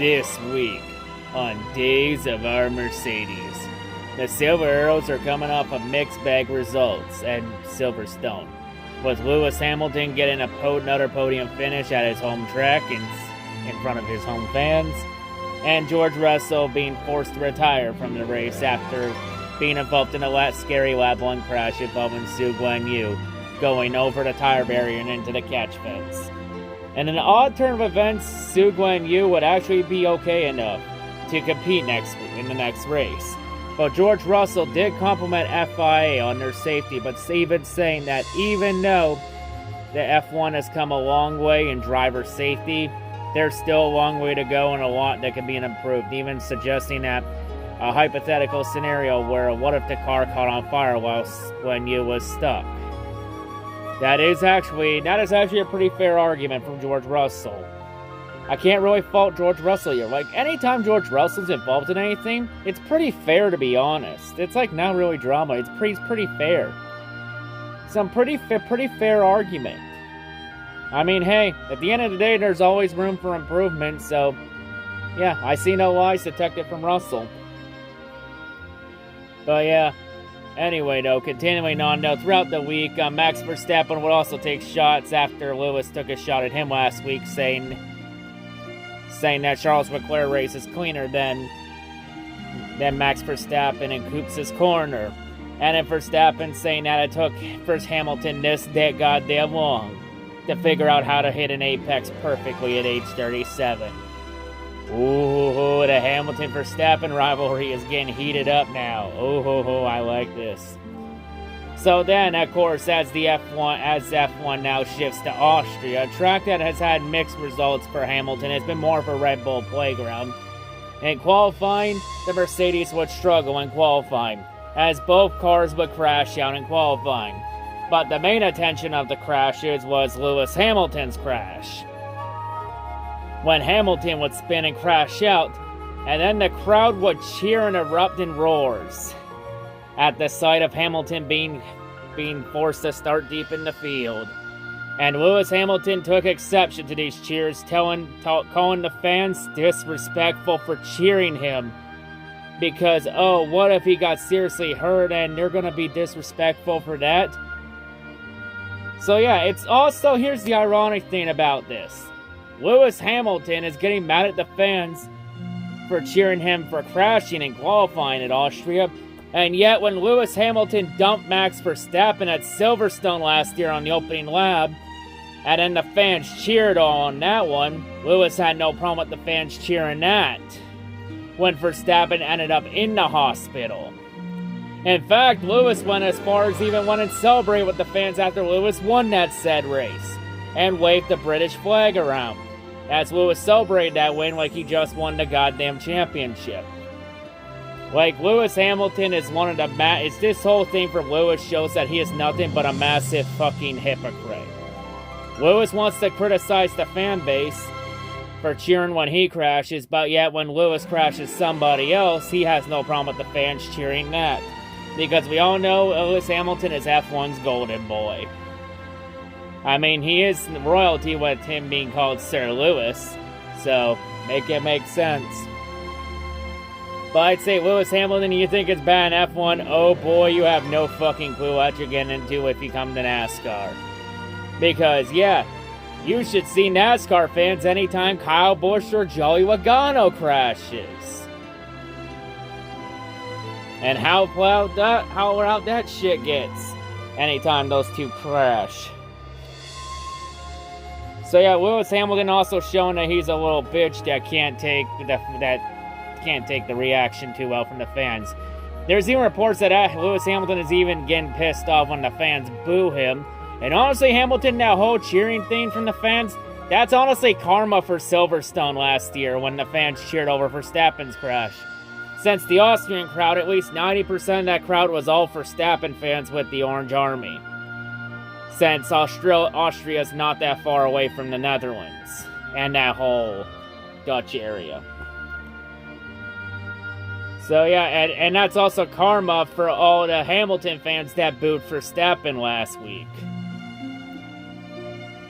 this week on Days of Our Mercedes. The Silver Arrows are coming off of mixed bag results at Silverstone, with Lewis Hamilton getting another podium finish at his home track in front of his home fans, and George Russell being forced to retire from the race after being involved in a scary Lap 1 crash involving Su Guanyu, going over the tire barrier and into the catch fence. In an odd turn of events, Su Guanyu would actually be okay enough to compete in the next race. But George Russell did compliment FIA on their safety, but even saying that even though the F1 has come a long way in driver safety, there's still a long way to go and a lot that can be improved, even suggesting that a hypothetical scenario where what if the car caught on fire while Guanyu was stuck? That is actually a pretty fair argument from George Russell. I can't really fault George Russell here. Like, anytime George Russell's involved in anything, it's pretty fair, to be honest. It's like not really drama. It's pretty fair. Some pretty fair argument. I mean, hey, at the end of the day, there's always room for improvement. So, yeah, I see no lies detected from Russell. But yeah. Anyway, though, continuing on, though, throughout the week, Max Verstappen would also take shots after Lewis took a shot at him last week, saying that Charles Leclerc race is cleaner than Max Verstappen in Coops' corner. And then Verstappen saying that it took first Hamilton that goddamn long to figure out how to hit an apex perfectly at age 37. Ooh, the Hamilton-Verstappen rivalry is getting heated up now. Ooh, I like this. So then, of course, as F1 now shifts to Austria, a track that has had mixed results for Hamilton, has been more of a Red Bull playground. In qualifying, the Mercedes would struggle in qualifying, as both cars would crash out in qualifying. But the main attention of the crashes was Lewis Hamilton's crash, when Hamilton would spin and crash out, and then the crowd would cheer and erupt in roars at the sight of Hamilton being forced to start deep in the field. And Lewis Hamilton took exception to these cheers, calling the fans disrespectful for cheering him, because, oh, what if he got seriously hurt and they're gonna be disrespectful for that? So yeah, it's also, here's the ironic thing about this. Lewis Hamilton is getting mad at the fans for cheering him for crashing and qualifying at Austria, and yet when Lewis Hamilton dumped Max Verstappen at Silverstone last year on the opening lap, and then the fans cheered on that one, Lewis had no problem with the fans cheering that, when Verstappen ended up in the hospital. In fact, Lewis went as far as even went and celebrated with the fans after Lewis won that said race, and waved the British flag around, as Lewis celebrated that win like he just won the goddamn championship. Like, Lewis Hamilton is one of the this whole thing for Lewis shows that he is nothing but a massive fucking hypocrite. Lewis wants to criticize the fan base for cheering when he crashes, but yet when Lewis crashes somebody else, he has no problem with the fans cheering that. Because we all know Lewis Hamilton is F1's golden boy. I mean, he is royalty with him being called Sir Lewis, so make it make sense. But I'd say Lewis Hamilton, you think it's bad in F1? Oh boy, you have no fucking clue what you're getting into if you come to NASCAR. Because, yeah, you should see NASCAR fans anytime Kyle Busch or Joey Logano crashes. And how loud that shit gets anytime those two crash. So yeah, Lewis Hamilton also showing that he's a little bitch that can't take the reaction too well from the fans. There's even reports that Lewis Hamilton is even getting pissed off when the fans boo him. And honestly, Hamilton, that whole cheering thing from the fans, that's honestly karma for Silverstone last year when the fans cheered over Verstappen's crash. Since the Austrian crowd, at least 90% of that crowd was all Verstappen fans with the Orange Army. Since Austria's not that far away from the Netherlands and that whole Dutch area. So yeah, and that's also karma for all the Hamilton fans that booed Verstappen last week.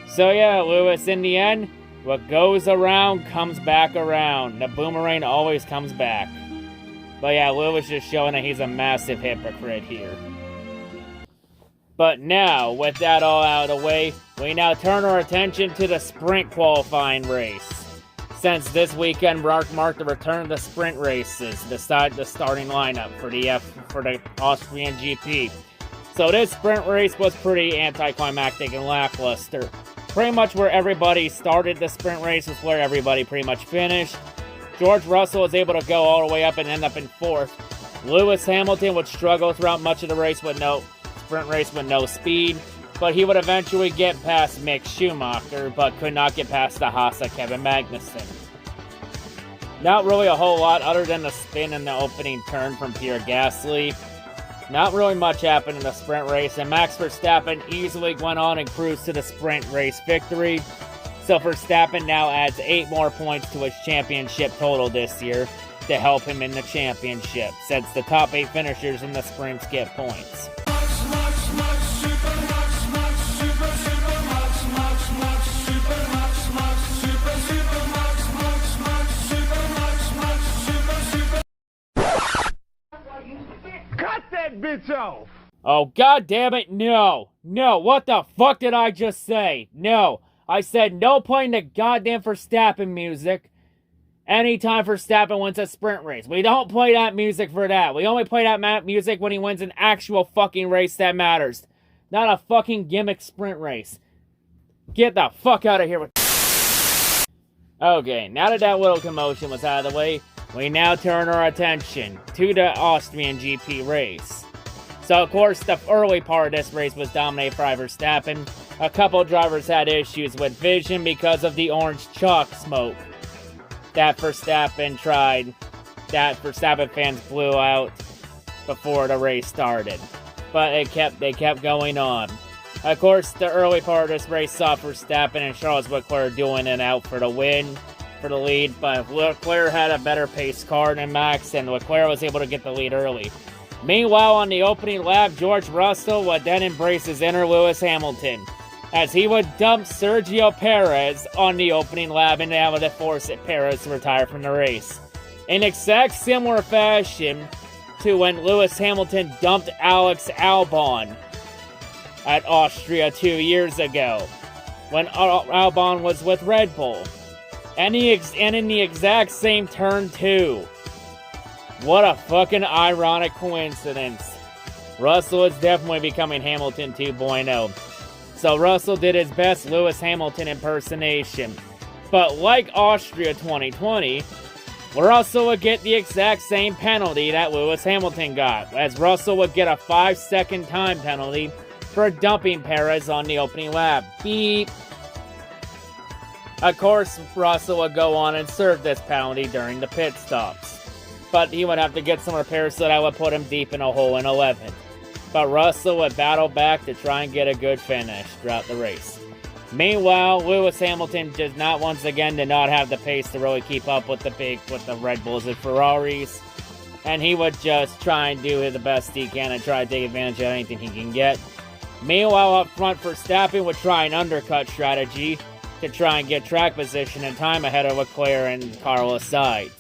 So yeah, Lewis, in the end, What goes around comes back around. The boomerang always comes back. But yeah, Lewis just showing that he's a massive hypocrite here. But now, with that all out of the way, we now turn our attention to the sprint qualifying race. Since this weekend marked the return of the sprint races, decide the starting lineup for the Austrian GP. So this sprint race was pretty anticlimactic and lackluster. Pretty much where everybody started the sprint race was where everybody pretty much finished. George Russell was able to go all the way up and end up in 4th. Lewis Hamilton would struggle throughout much of the race with no speed, but he would eventually get past Mick Schumacher, but could not get past the Haas of Kevin Magnussen. Not really a whole lot other than the spin in the opening turn from Pierre Gasly. Not really much happened in the sprint race, and Max Verstappen easily went on and cruised to the sprint race victory. So Verstappen now adds 8 more points to his championship total this year to help him in the championship, since the top 8 finishers in the sprints get points. Cut that bitch off! Oh, god damn it, no! No, what the fuck did I just say? No, I said no playing the goddamn Verstappen music anytime Verstappen wins a sprint race. We don't play that music for that. We only play that music when he wins an actual fucking race that matters. Not a fucking gimmick sprint race. Get the fuck out of here with... Okay, now that little commotion was out of the way, we now turn our attention to the Austrian GP race. So, of course, the early part of this race was dominated by Verstappen. A couple drivers had issues with vision because of the orange chalk smoke that Verstappen fans blew out before the race started. But they kept going on. Of course, the early part of this race saw Verstappen and Charles Leclerc doing it out for the win, for the lead, but Leclerc had a better pace car than Max, and Leclerc was able to get the lead early. Meanwhile, on the opening lap, George Russell would then embrace his inner Lewis Hamilton, as he would dump Sergio Perez on the opening lap and able to force Perez to retire from the race. In exact similar fashion to when Lewis Hamilton dumped Alex Albon at Austria 2 years ago, when Albon was with Red Bull. And in the exact same turn, too. What a fucking ironic coincidence. Russell is definitely becoming Hamilton 2.0. So Russell did his best Lewis Hamilton impersonation. But like Austria 2020, Russell would get the exact same penalty that Lewis Hamilton got, as Russell would get a 5-second time penalty for dumping Perez on the opening lap. Beep. Of course, Russell would go on and serve this penalty during the pit stops. But he would have to get some repairs, so that would put him deep in a hole in 11th. But Russell would battle back to try and get a good finish throughout the race. Meanwhile, Lewis Hamilton did not have the pace to really keep up with the Red Bulls and Ferraris. And he would just try and do the best he can and try to take advantage of anything he can get. Meanwhile, up front, Verstappen would try an undercut strategy to try and get track position and time ahead of Leclerc and Carlos Sainz.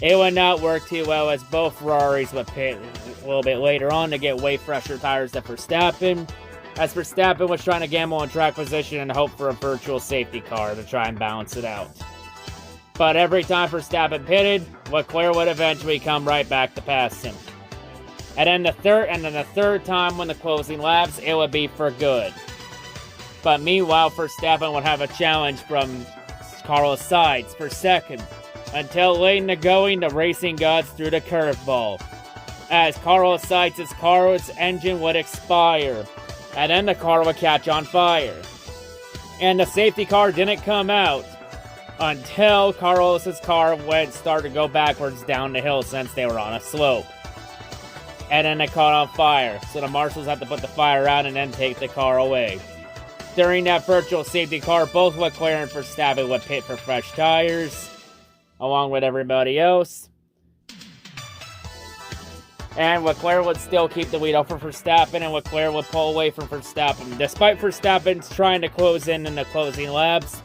It would not work too well, as both Ferraris would pit a little bit later on to get way fresher tires than Verstappen, as Verstappen was trying to gamble on track position and hope for a virtual safety car to try and balance it out. But every time Verstappen pitted, Leclerc would eventually come right back to pass him. And then the third time when the closing laps, it would be for good. But meanwhile, Verstappen would have a challenge from Carlos Sainz for second, until late in the going, the racing gods threw the curveball, as Carlos Sainz's car's engine would expire, and then the car would catch on fire. And the safety car didn't come out until Carlos's car started to go backwards down the hill, since they were on a slope. And then it caught on fire, so the marshals had to put the fire out and then take the car away. During that virtual safety car, both Leclerc and Verstappen would pit for fresh tires, along with everybody else. And Leclerc would still keep the lead over Verstappen, and Leclerc would pull away from Verstappen. Despite Verstappen's trying to close in the closing laps,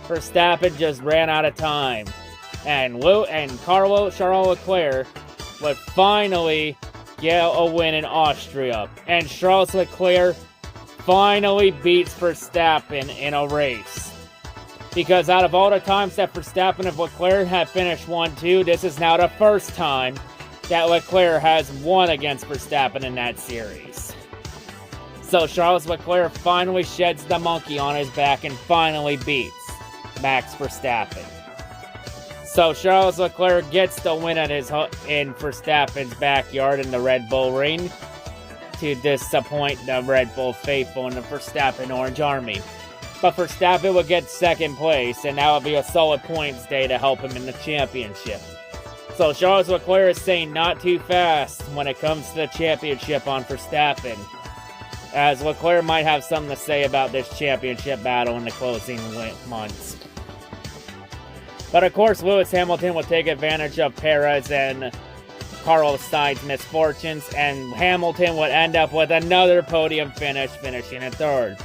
Verstappen just ran out of time. And Charles Leclerc would finally get a win in Austria. And Charles Leclerc finally beats Verstappen in a race. Because out of all the times that Verstappen and Leclerc have finished 1-2, this is now the first time that Leclerc has won against Verstappen in that series. So Charles Leclerc finally sheds the monkey on his back and finally beats Max Verstappen. So Charles Leclerc gets the win in Verstappen's backyard in the Red Bull Ring to disappoint the Red Bull faithful in the Verstappen Orange Army. But Verstappen would get second place, and that would be a solid points day to help him in the championship. So Charles Leclerc is saying not too fast when it comes to the championship on Verstappen, as Leclerc might have something to say about this championship battle in the closing months. But of course, Lewis Hamilton will take advantage of Perez and Carlos Sainz's misfortunes, and Hamilton would end up with another podium finish, finishing in third.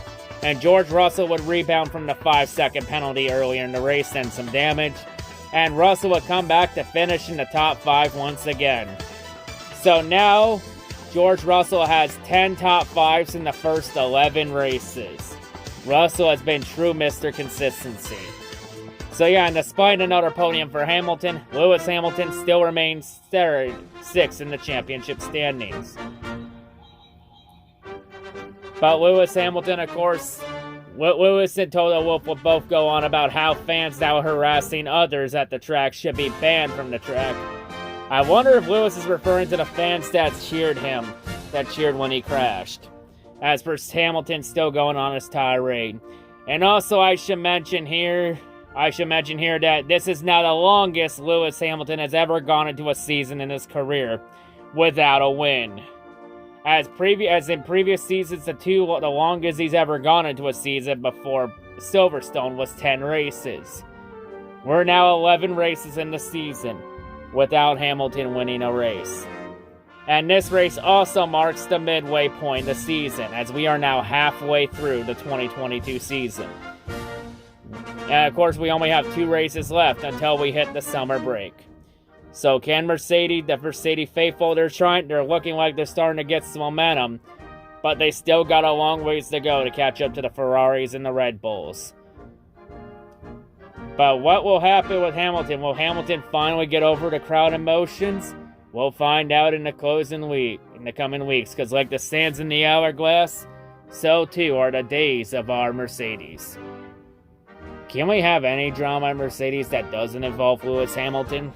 And George Russell would rebound from the 5-second penalty earlier in the race and some damage, and Russell would come back to finish in the top 5 once again. So now, George Russell has 10 top 5s in the first 11 races. Russell has been true Mr. Consistency. So yeah, and despite another podium for Hamilton, Lewis Hamilton still remains third, 6th in the championship standings. But Lewis Hamilton, of course, Lewis and Toto Wolff will both go on about how fans that were harassing others at the track should be banned from the track. I wonder if Lewis is referring to the fans that cheered him, that cheered when he crashed. As for Hamilton still going on his tirade. And also I should mention here that this is now the longest Lewis Hamilton has ever gone into a season in his career without a win. As in previous seasons, the longest he's ever gone into a season before Silverstone was 10 races. We're now 11 races in the season without Hamilton winning a race. And this race also marks the midway point of the season, as we are now halfway through the 2022 season. And of course, we only have 2 races left until we hit the summer break. So can the Mercedes faithful, they're looking like they're starting to get some momentum, but they still got a long ways to go to catch up to the Ferraris and the Red Bulls. But what will happen with Hamilton? Will Hamilton finally get over the crowd emotions? We'll find out in the coming weeks, because like the sands in the hourglass, so too are the days of our Mercedes. Can we have any drama in Mercedes that doesn't involve Lewis Hamilton?